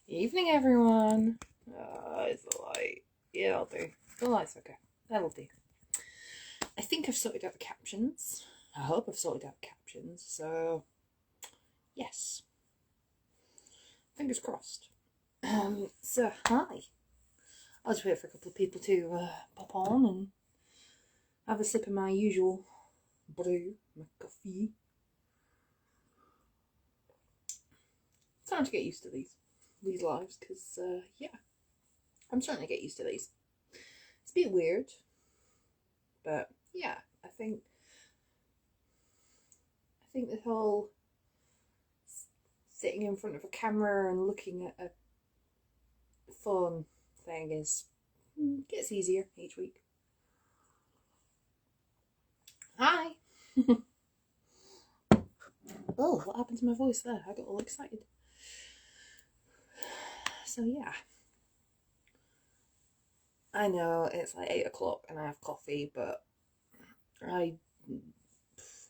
Evening, everyone. Is the light? Yeah, I'll do. The light's okay. That'll do. I think I've sorted out the captions. I hope I've sorted out the captions. So, yes. Fingers crossed. So, hi. I'll just wait for a couple of people to pop on and have a sip of my usual brew, my coffee. It's time to get used to these lives, because yeah, I'm starting to get used to these. It's a bit weird, but yeah, I think the whole sitting in front of a camera and looking at a phone thing gets easier each week. Hi. Oh, what happened to my voice there? I got all excited. So yeah, I know it's like 8 o'clock and I have coffee, but I'm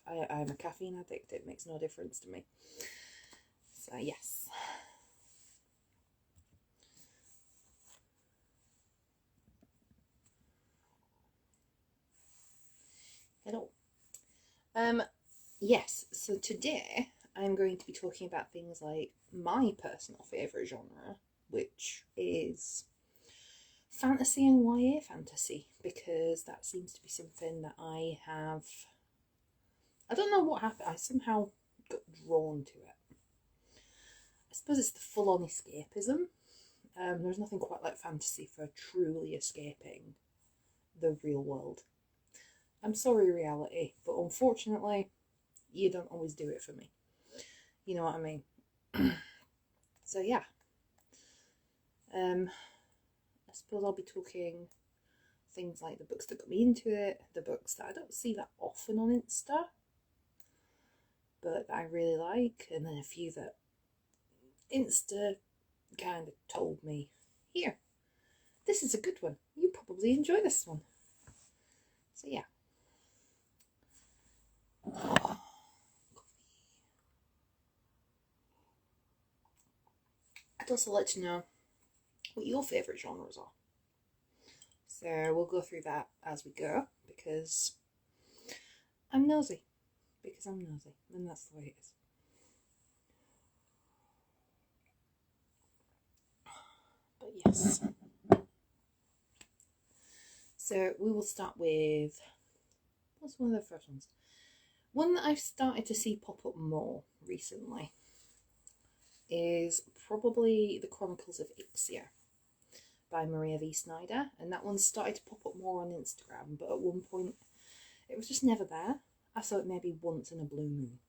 a caffeine addict. It makes no difference to me. So yes. Hello. Yes, so today I'm going to be talking about things like my personal favourite genre, which is fantasy and YA fantasy, because that seems to be something that I don't know what happened, I somehow got drawn to it. I suppose it's the full-on escapism. There's nothing quite like fantasy for truly escaping the real world. I'm sorry, reality, but unfortunately, you don't always do it for me. You know what I mean? So yeah. I suppose I'll be talking things like the books that got me into it, the books that I don't see that often on Insta, but that I really like, and then a few that Insta kind of told me, here, this is a good one. You probably enjoy this one. So yeah. I'd also like to know what your favourite genres are. So we'll go through that as we go, because I'm nosy. And that's the way it is. But yes. So we will start with, what's one of the first ones? One that I've started to see pop up more recently is probably The Chronicles of Ixia by Maria V. Snyder, and that one started to pop up more on Instagram, but at one point it was just never there. I saw it maybe once in a blue moon,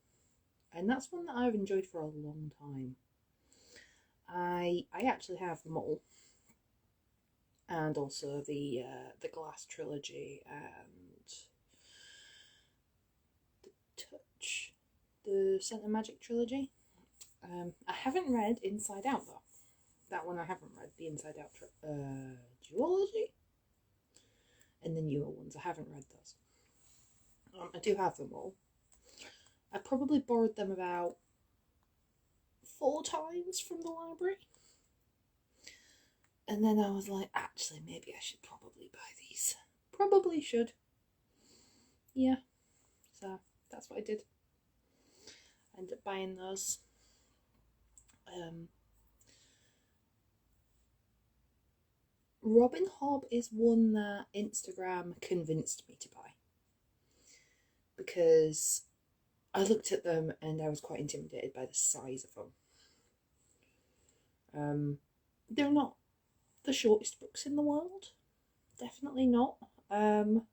and that's one that I've enjoyed for a long time. I actually have them all, and also the Glass trilogy and the Touch, the Scent of Magic trilogy. I haven't read Inside Out though. That one I haven't read, the Inside Out duology, and the newer ones. I haven't read those. I do have them all. I probably borrowed them about 4 times from the library. And then I was like, actually, maybe I should probably buy these. Probably should. Yeah. So that's what I did. I ended up buying those. Robin Hobb is one that Instagram convinced me to buy, because I looked at them and I was quite intimidated by the size of them. They're not the shortest books in the world. Definitely not. I've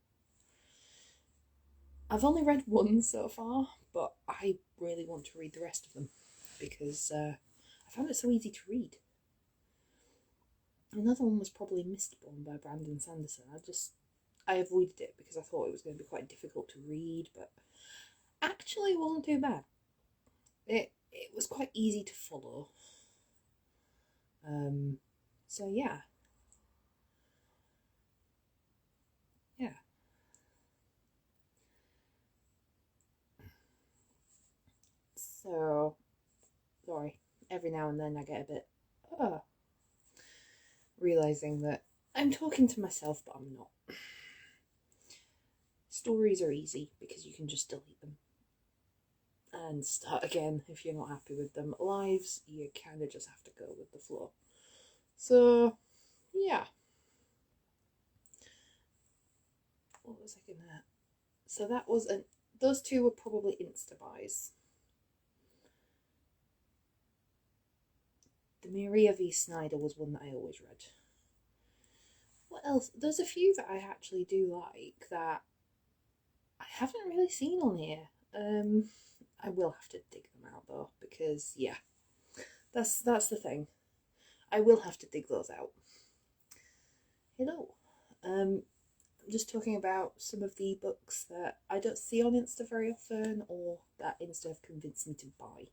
only read one so far, but I really want to read the rest of them, because I found it so easy to read. Another one was probably Mistborn by Brandon Sanderson. I avoided it because I thought it was going to be quite difficult to read, but actually it wasn't too bad. It was quite easy to follow. So yeah. Yeah. So, sorry, every now and then I get a bit, Realising that I'm talking to myself, but I'm not. Stories are easy because you can just delete them and start again if you're not happy with them. Lives, you kind of just have to go with the flow. So, yeah. What was I gonna... So that was those two were probably insta-buys. The Maria V. Snyder was one that I always read. What else? There's a few that I actually do like that I haven't really seen on here. I will have to dig them out though, because yeah, that's the thing. I will have to dig those out. Hello. I'm just talking about some of the books that I don't see on Insta very often, or that Insta have convinced me to buy.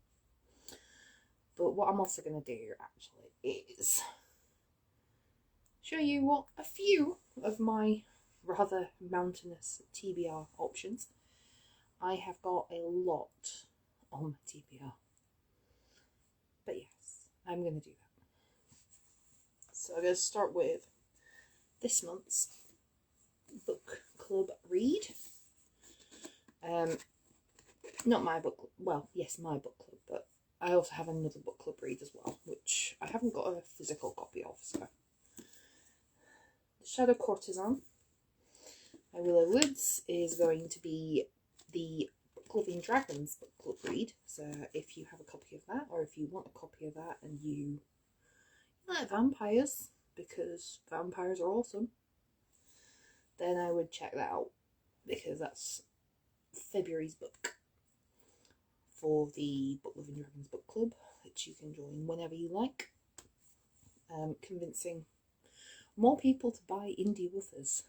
But what I'm also going to do actually is show you what a few of my rather mountainous TBR options. I have got a lot on my TBR. But yes, I'm going to do that. So I'm going to start with this month's book club read. Not my book, well, yes, my book club, but I also have another book club read as well, which I haven't got a physical copy of. So, The Shadow Courtesan by Willow Woods is going to be the BookLovingDragons book club read. So if you have a copy of that, or if you want a copy of that and you like vampires, because vampires are awesome, then I would check that out, because that's February's book for the BookLovingDragons book club, which you can join whenever you like. Convincing more people to buy indie authors.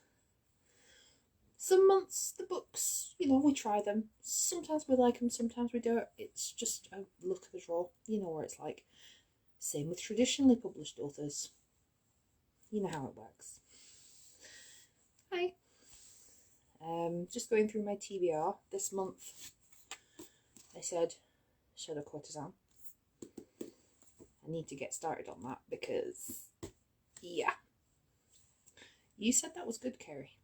Some months the books, we try them. Sometimes we like them, sometimes we don't. It's just a look of the draw. You know what it's like. Same with traditionally published authors. You know how it works. Hi. Just going through my TBR this month. I said Shadow Courtesan. I need to get started on that because, yeah. You said that was good, Kerry.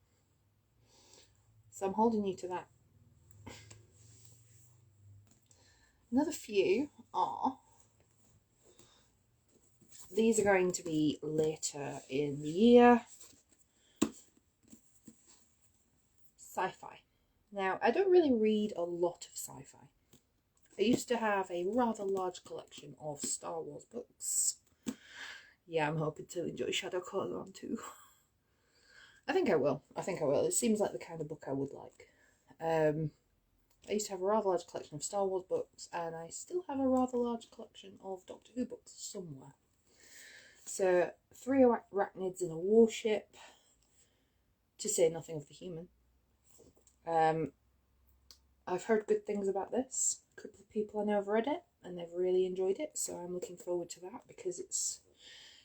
So I'm holding you to that. Another few are... These are going to be later in the year. Sci-fi. Now, I don't really read a lot of sci-fi. I used to have a rather large collection of Star Wars books. Yeah, I'm hoping to enjoy Shadow Courtesan too. I think I will. It seems like the kind of book I would like. I used to have a rather large collection of Star Wars books, and I still have a rather large collection of Doctor Who books somewhere. So, 3 arachnids in a warship, to say nothing of the human. I've heard good things about this. A couple of people I know have read it, and they've really enjoyed it, so I'm looking forward to that, because it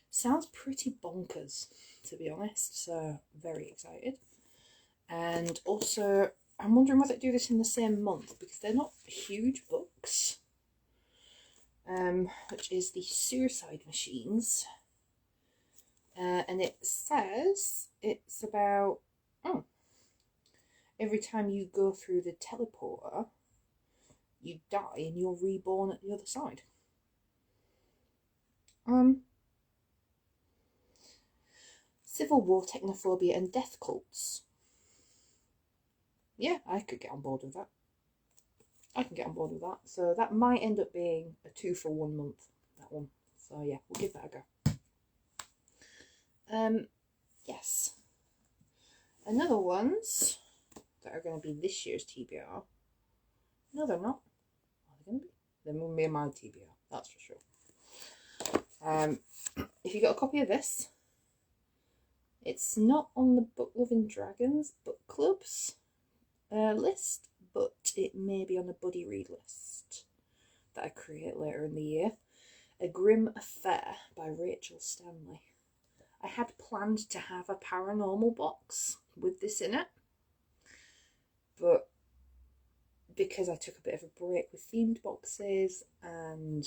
sounds pretty bonkers, to be honest, so very excited. And also, I'm wondering whether they do this in the same month, because they're not huge books. Which is the Suicide Machines. And it says it's about, every time you go through the teleporter, you die and you're reborn at the other side. Civil War, technophobia and death cults. Yeah, I could get on board with that. So that might end up being a 2 for 1 month, that one. So yeah, we'll give that a go. Yes. Another ones that are going to be this year's TBR. No, they're not. Are they going to be? They're going to be my TBR, that's for sure. If you got a copy of this, it's not on the BookLovingDragons book clubs list, but it may be on a buddy read list that I create later in the year. A Grim Affair by Rachel Stanley. I had planned to have a paranormal box with this in it, but because I took a bit of a break with themed boxes and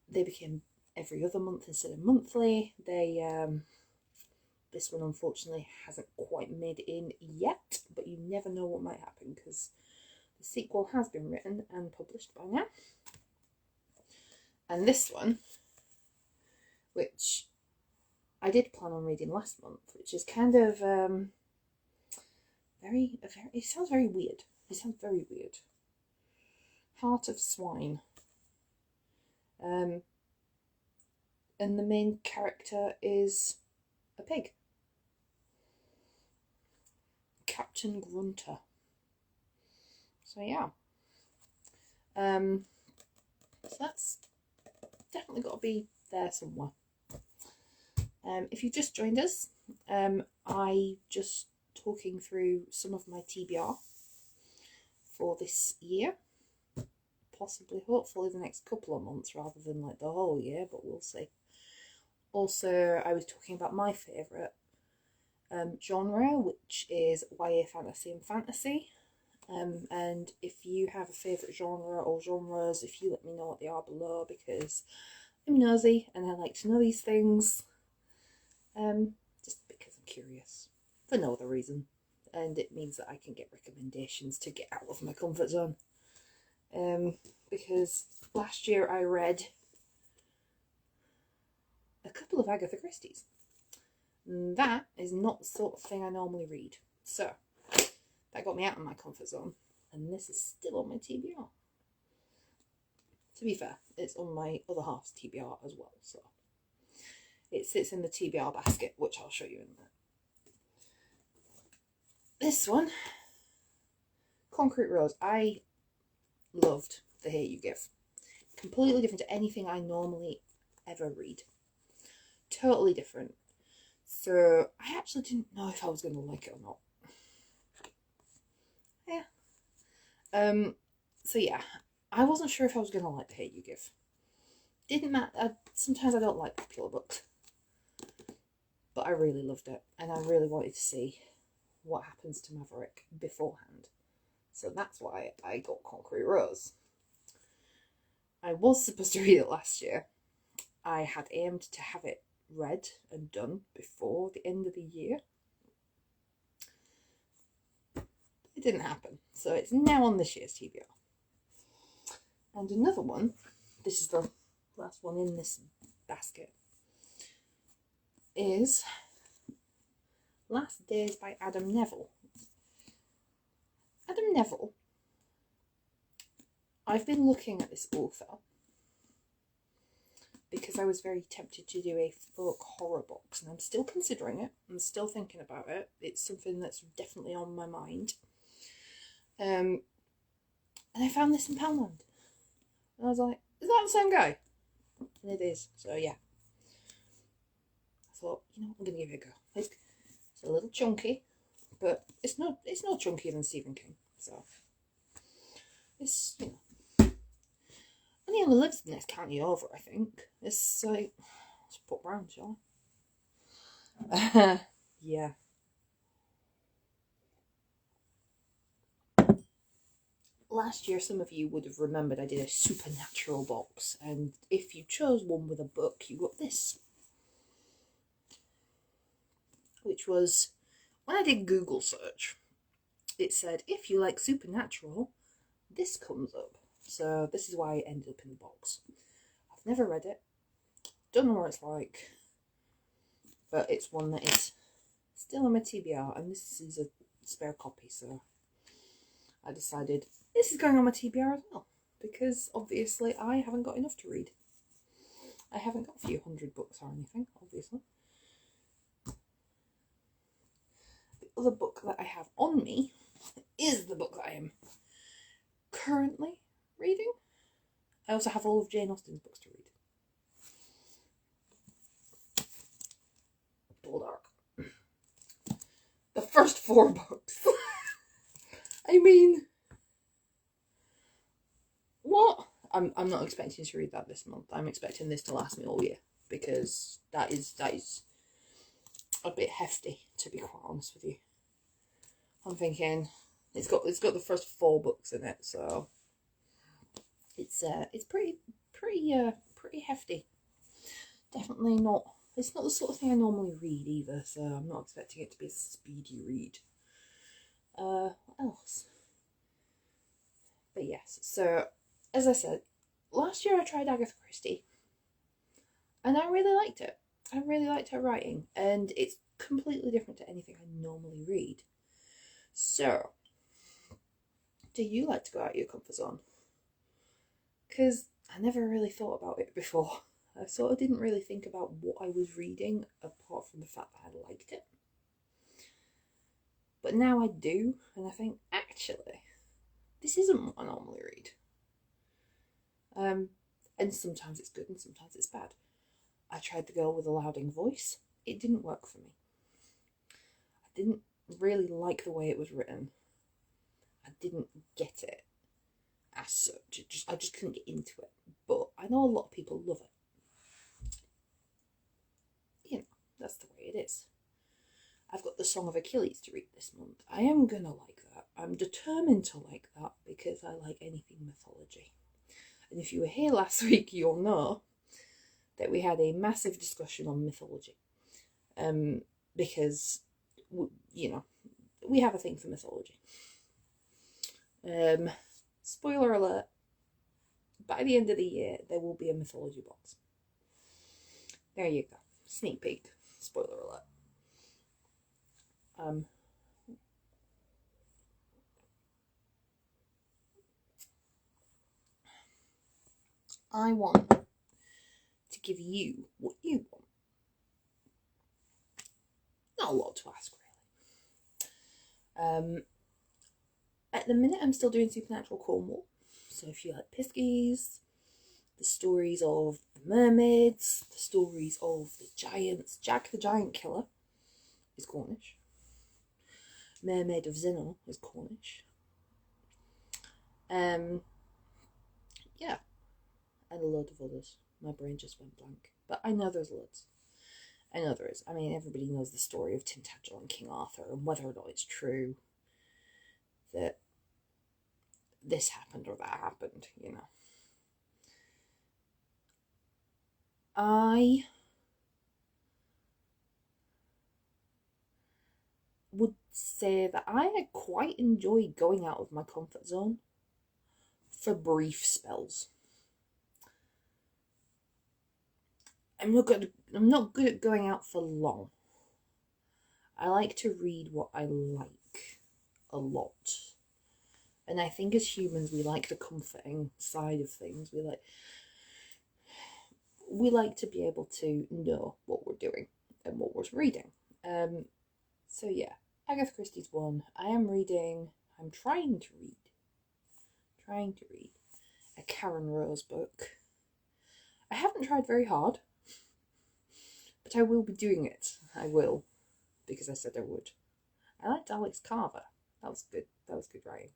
they became every other month instead of monthly. This one unfortunately hasn't quite made it in yet, but you never know what might happen because the sequel has been written and published by now. And this one, which I did plan on reading last month, which is kind of it sounds very weird. It sounds very weird. Heart of Swine. And the main character is a pig. Captain Grunter. So yeah. So that's definitely got to be there somewhere. If you've just joined us, I just talking through some of my TBR for this year. Possibly, hopefully the next couple of months rather than like the whole year, but we'll see. Also, I was talking about my favourite genre, which is YA fantasy and fantasy. And if you have a favourite genre or genres, if you let me know what they are below, because I'm nosy and I like to know these things. Just because I'm curious, for no other reason. And it means that I can get recommendations to get out of my comfort zone. Because last year I read a couple of Agatha Christie's. And that is not the sort of thing I normally read. So, that got me out of my comfort zone. And this is still on my TBR. To be fair, it's on my other half's TBR as well. So, it sits in the TBR basket, which I'll show you in a minute. This one, Concrete Rose. I loved The Hate You Give. Completely different to anything I normally ever read. Totally different. So I actually didn't know if I was going to like it or not. Yeah. So yeah, I wasn't sure if I was going to like The Hate You Give. Didn't matter. Sometimes I don't like popular books. But I really loved it. And I really wanted to see what happens to Maverick beforehand. So that's why I got Concrete Rose. I was supposed to read it last year. I had aimed to have it read and done before the end of the year. It didn't happen. So it's now on this year's TBR. And another one, this is the last one in this basket, is Last Days by Adam Neville. Adam Neville, I've been looking at this author because I was very tempted to do a folk horror box, and I'm still considering it. I'm still thinking about it. It's something that's definitely on my mind. And I found this in Poundland. And I was like, is that the same guy? And it is. So yeah. I thought, you know, I'm going to give it a go. It's a little chunky, but it's not chunkier than Stephen King. So it's, you know, and he only lives in the next county over, I think. It's like, let's put round, shall I? Yeah. Last year, some of you would have remembered I did a supernatural box, and if you chose one with a book, you got this. Which was, when I did Google search, it said, if you like supernatural, this comes up. So this is why it ended up in the box. I've never read it, don't know what it's like, but it's one that is still on my TBR, and this is a spare copy, so I decided this is going on my TBR as well, because obviously I haven't got enough to read. I haven't got a few hundred books or anything, obviously. The other book that I have on me is the book that I am currently reading. I also have all of Jane Austen's books to read. Bulldog. The first 4 books. I mean, what? I'm not expecting to read that this month. I'm expecting this to last me all year, because that is a bit hefty, to be quite honest with you. I'm thinking it's got the first 4 books in it, so it's pretty hefty. definitely not, it's not the sort of thing I normally read either, so I'm not expecting it to be a speedy read. What else? But yes, so as I said, last year I tried Agatha Christie and I really liked it. I really liked her writing, and it's completely different to anything I normally read. So, do you like to go out of your comfort zone? Because I never really thought about it before. I sort of didn't really think about what I was reading apart from the fact that I liked it. But now I do, and I think, actually, this isn't what I normally read. And sometimes it's good and sometimes it's bad. I tried The Girl with a Louding Voice. It didn't work for me. I didn't really like the way it was written. I didn't get it as such. I just couldn't get into it. But I know a lot of people love it. You know, that's the way it is. I've got The Song of Achilles to read this month. I am going to like that. I'm determined to like that because I like anything mythology. And if you were here last week, you'll know that we had a massive discussion on mythology. Because, you know, we have a thing for mythology. Spoiler alert, by the end of the year, there will be a mythology box. There you go. Sneak peek. Spoiler alert. I want to give you what you want. Not a lot to ask, really. At the minute, I'm still doing Supernatural Cornwall. So if you like Piskies, the stories of the mermaids, the stories of the giants, Jack the Giant Killer is Cornish. Mermaid of Zinno is Cornish. Yeah, and a load of others. My brain just went blank. But I know there's loads. I know there is. I mean, everybody knows the story of Tintagel and King Arthur, and whether or not it's true that this happened or that happened, you know. I would say that I quite enjoy going out of my comfort zone for brief spells. I'm not good at going out for long. I like to read what I like a lot. And I think as humans, we like the comforting side of things. We like to be able to know what we're doing and what we're reading. So yeah, Agatha Christie's one. I'm trying to read a Karen Rose book. I haven't tried very hard, but I will be doing it. I will, because I said I would. I liked Alex Carver. That was good. That was good writing.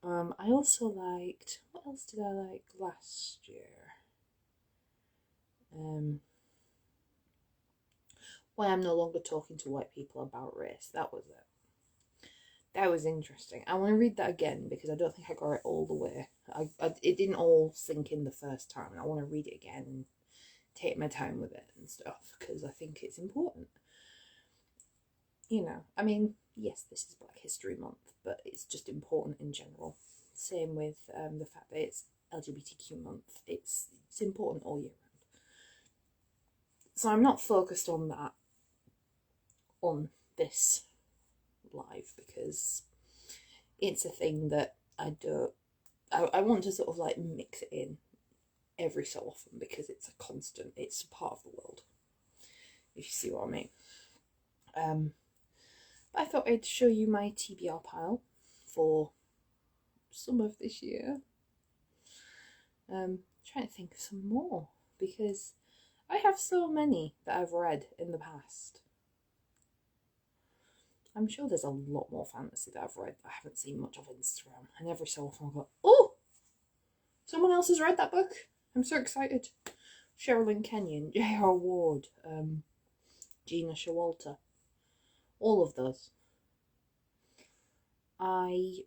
I also liked, what else did I like last year? Why I'm No Longer Talking to White People About Race. That was it. That was interesting. I want to read that again because I don't think I got it all the way. It didn't all sink in the first time. I want to read it again and take my time with it and stuff because I think it's important. You know, I mean, yes, this is Black History Month, but it's just important in general. Same with the fact that it's LGBTQ month. It's important all year round. So I'm not focused on that on this live because it's a thing that I want to sort of like mix it in every so often because it's a constant, it's a part of the world, if you see what I mean. But I thought I'd show you my TBR pile for some of this year. Trying to think of some more because I have so many that I've read in the past. I'm sure there's a lot more fantasy that I've read that I haven't seen much of on Instagram. And every so often I'll go, oh, someone else has read that book. I'm so excited. Sherilyn Kenyon, J.R. Ward, Gina Showalter. All of those. I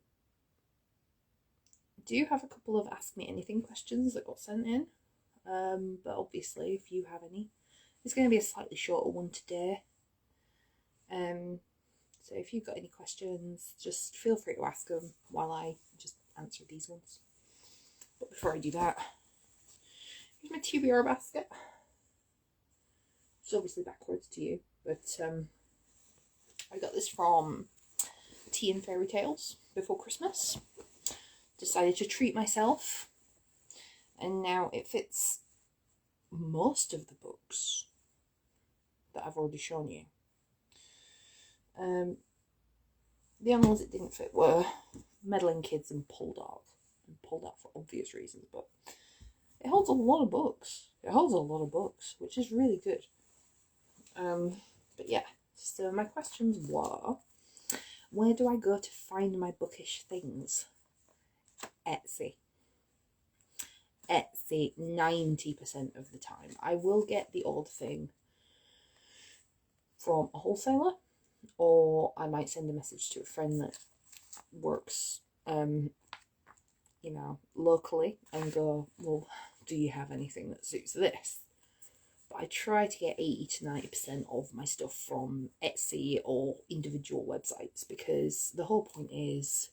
do have a couple of Ask Me Anything questions that got sent in. but obviously if you have any, it's going to be a slightly shorter one today. So if you've got any questions, just feel free to ask them while I just answer these ones. But before I do that, here's my TBR basket. It's obviously backwards to you, but I got this from Tea and Fairy Tales before Christmas. Decided to treat myself, and now it fits most of the books that I've already shown you. The only ones it didn't fit were Meddling Kids and Poldark. For obvious reasons, but it holds a lot of books. Which is really good. But yeah, so my questions were, where do I go to find my bookish things? Etsy. Etsy 90% of the time. I will get the odd thing from a wholesaler, or I might send a message to a friend that works, you know, locally, and go, well, do you have anything that suits this? But I try to get 80 to 90% of my stuff from Etsy or individual websites, because the whole point is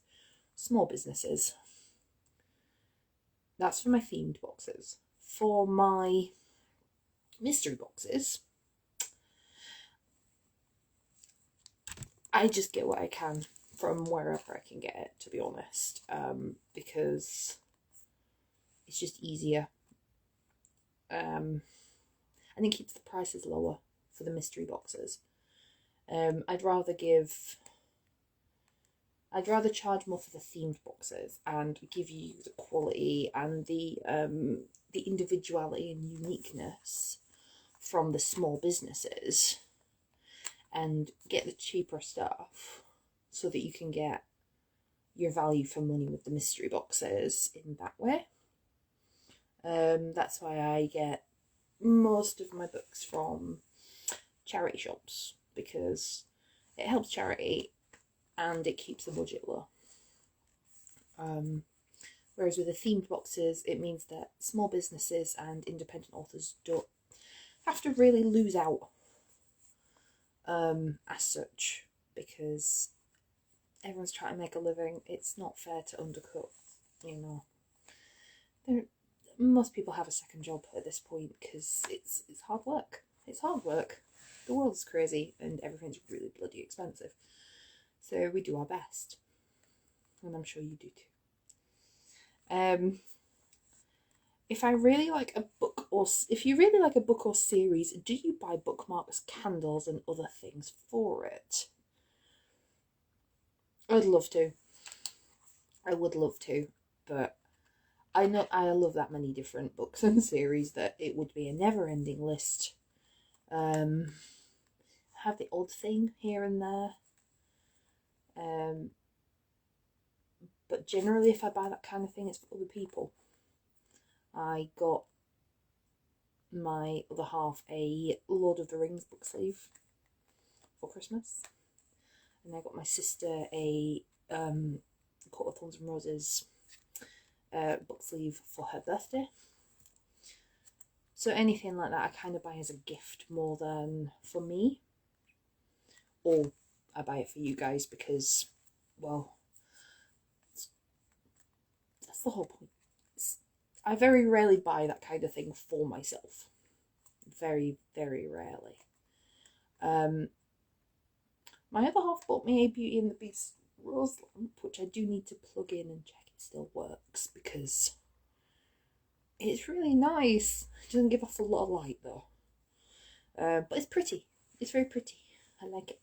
small businesses. That's for my themed boxes. For my mystery boxes, I just get what I can from wherever I can get it, to be honest, because it's just easier. And it keeps the prices lower for the mystery boxes. I'd rather charge more for the themed boxes and give you the quality and the individuality and uniqueness from the small businesses, and get the cheaper stuff so that you can get your value for money with the mystery boxes in that way. That's why I get most of my books from charity shops, because it helps charity and it keeps the budget low. Whereas with the themed boxes, it means that small businesses and independent authors don't have to really lose out as such, because everyone's trying to make a living. It's not fair to undercut, you know. Most people have a second job at this point, because it's hard work. It's hard work. The world's crazy and everything's really bloody expensive. So we do our best, and I'm sure you do too. If I really like a book, or if you really like a book or series, do you buy bookmarks, candles, and other things for it? I'd love to. I would love to, but I know I love that many different books and series that it would be a never-ending list. Have the odd thing here and there. But generally, if I buy that kind of thing, it's for other people. I got my other half a Lord of the Rings book sleeve for Christmas, and I got my sister a Court of Thorns and Roses book sleeve for her birthday. So anything like that I kind of buy as a gift more than for me, or I buy it for you guys because, well, that's the whole point. I very rarely buy that kind of thing for myself. Very, very rarely. My other half bought me a Beauty and the Beast rose lamp, which I do need to plug in and check it still works, because it's really nice. It doesn't give off a lot of light though. But it's pretty. It's very pretty. I like it.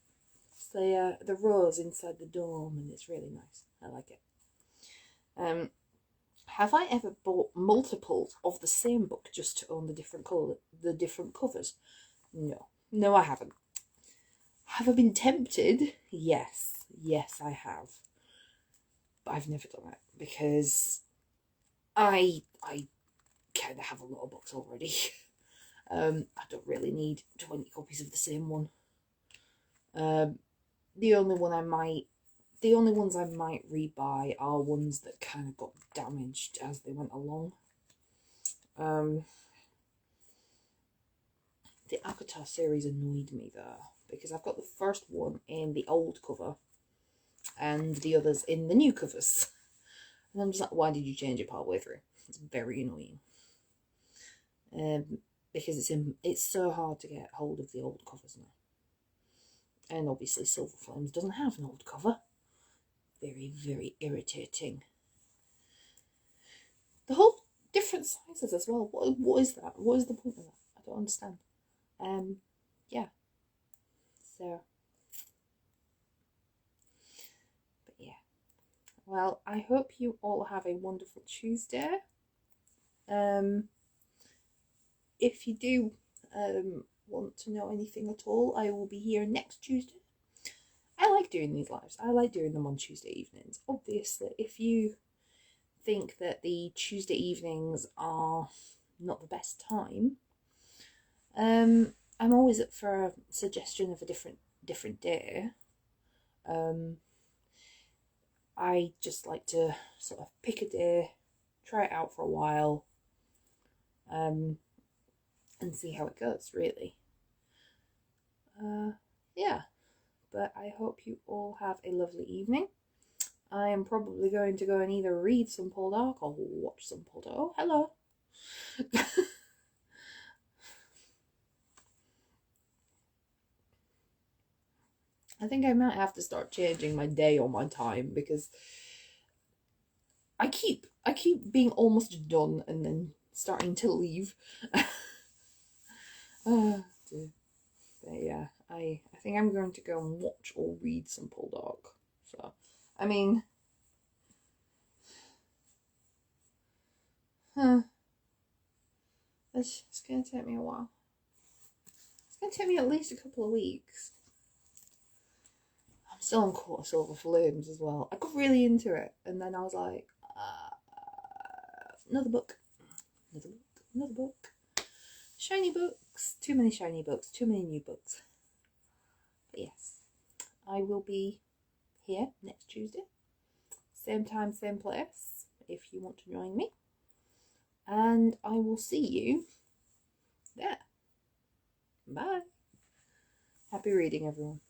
It's the rose inside the dome, and it's really nice. I like it. Have I ever bought multiples of the same book just to own the different covers? No, I haven't. Have I been tempted? Yes, I have. But I've never done it because I kind of have a lot of books already. I don't really need 20 copies of the same one. The only ones I might rebuy are ones that kind of got damaged as they went along. The Akatar series annoyed me though, because I've got the first one in the old cover and the others in the new covers. And I'm just like, why did you change it partway through? It's very annoying. Because it's so hard to get hold of the old covers now. And obviously Silver Flames doesn't have an old cover. Very, very irritating. The whole different sizes as well. What is that? What is the point of that? I don't understand. Yeah. So, but yeah. Well, I hope you all have a wonderful Tuesday. If you do want to know anything at all, I will be here next Tuesday. I like doing these lives. I like doing them on Tuesday evenings. Obviously, if you think that the Tuesday evenings are not the best time, I'm always up for a suggestion of a different day. I just like to sort of pick a day, try it out for a while, and see how it goes, really. Yeah, but I hope you all have a lovely evening. I am probably going to go and either read some Poldark or watch some Poldark. Oh, hello. I think I might have to start changing my day or my time, because I keep being almost done and then starting to leave. But yeah, I think I'm going to go and watch or read some Poldark. So, I mean, it's going to take me a while. It's going to take me at least a couple of weeks. I'm still on Court of Silver Flames as well. I got really into it, and then I was like, another book. Shiny books. Too many shiny books. Too many new books. But yes, I will be here next Tuesday. Same time, same place, if you want to join me. And I will see you there. Bye. Happy reading, everyone.